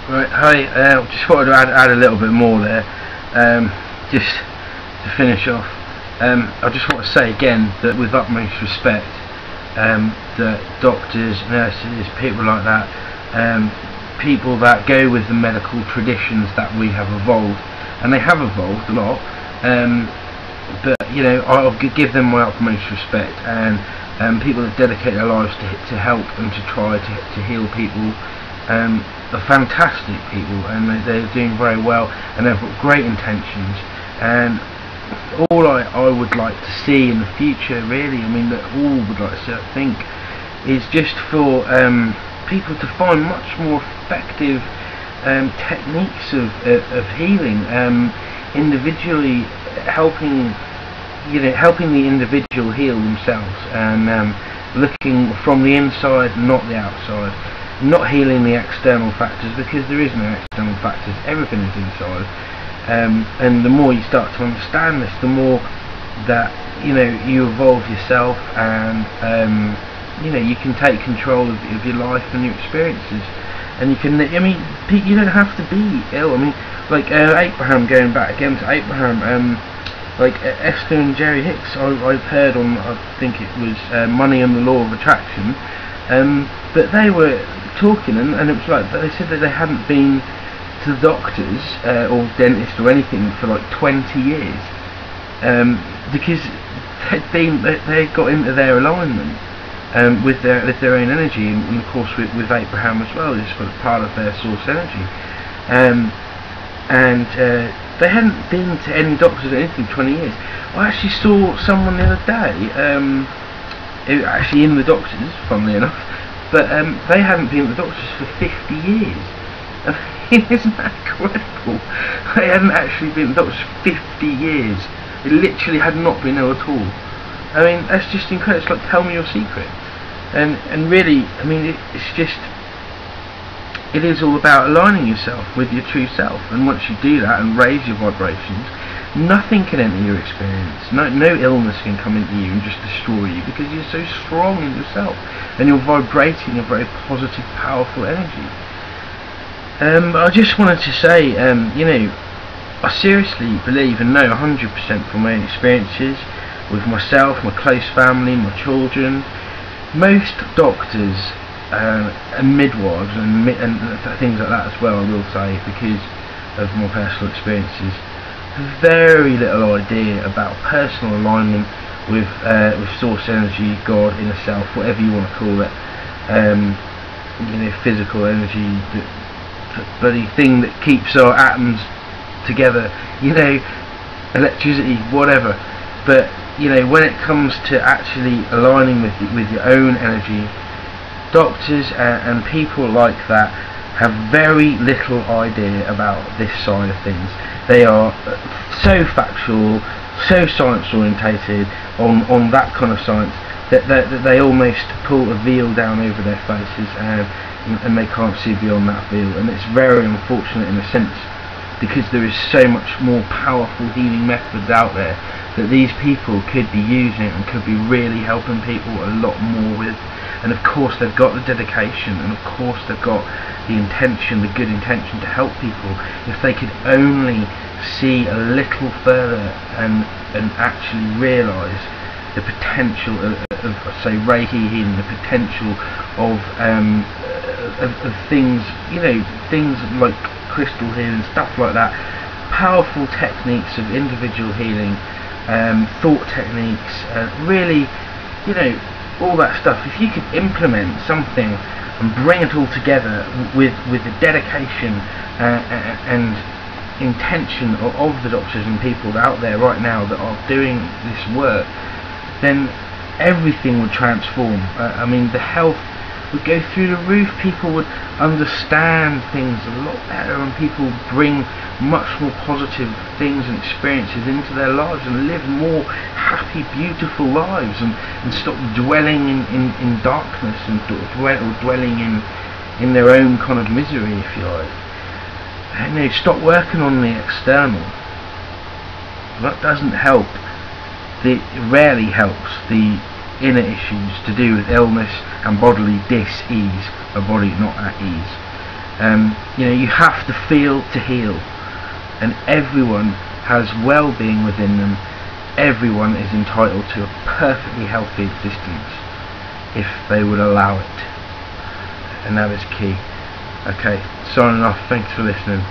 Right, hi, just wanted to add a little bit more there, just to finish off. I just want to say again that with utmost respect, that doctors, nurses, people like that, people that go with the medical traditions that we have evolved, and they have evolved a lot, but you know, I'll give them my utmost respect, and people that dedicate their lives to help and to try to heal people, are fantastic people, and they're doing very well, and they've got great intentions. And all I would like to see in the future, really, I mean, that all would like to see, I think, is just for people to find much more effective techniques of healing, individually helping the individual heal themselves, and looking from the inside, not the outside. Not healing the external factors, because there is no external factors, everything is inside. And the more you start to understand this, the more that you evolve yourself, and you can take control of your life and your experiences. And you can, you don't have to be ill. I mean, like Abraham, going back again to Abraham, like Esther and Jerry Hicks, I've heard on, I think it was Money and the Law of Attraction, but they were talking, and it was like they said that they hadn't been to the doctors or dentist or anything for like 20 years, because they got into their alignment with their own energy, and of course with Abraham as well, it's part of their source energy, and they hadn't been to any doctors or anything for 20 years. I actually saw someone the other day, actually in the doctors, funnily enough, but they hadn't been at the doctors for 50 years. I mean, isn't that incredible? They hadn't actually been at the doctors for 50 years. They literally had not been ill at all. I mean, that's just incredible. It's like, tell me your secret. And really, I mean, it is all about aligning yourself with your true self. And once you do that and raise your vibrations, nothing can enter your experience. No illness can come into you and just destroy you, because you're so strong in yourself, and you're vibrating a very positive, powerful energy. I just wanted to say, I seriously believe and know 100% from my own experiences with myself, my close family, my children, most doctors and midwives and things like that as well, I will say, because of my personal experiences, very little idea about personal alignment with source energy, God, inner self, whatever you want to call it, physical energy, the bloody thing that keeps our atoms together, electricity, whatever. But when it comes to actually aligning with your own energy, doctors and people like that have very little idea about this side of things. They are so factual, so science orientated on that kind of science that they almost pull a veil down over their faces, and they can't see beyond that veil. And it's very unfortunate in a sense, because there is so much more powerful healing methods out there that these people could be using and could be really helping people a lot more with. And of course they've got the dedication, and of course they've got the intention, the good intention to help people. If they could only see a little further and actually realise the potential of say Reiki healing, the potential of things, things like crystal healing, stuff like that, powerful techniques of individual healing, thought techniques, really, all that stuff. If you could implement something and bring it all together with the dedication and intention of the doctors and people out there right now that are doing this work, then everything would transform. I mean, the health would go through the roof. People would understand things a lot better, and people would bring much more positive things and experiences into their lives, and live more happy, beautiful lives, and stop dwelling in darkness, and dwelling in their own kind of misery, if you like. And stop working on the external. That doesn't help. It rarely helps the inner issues to do with illness and bodily dis-ease, a body not at ease. You know, you have to feel to heal, and everyone has well-being within them. Everyone is entitled to a perfectly healthy existence if they would allow it, and that is key. Okay, signing off. Thanks for listening.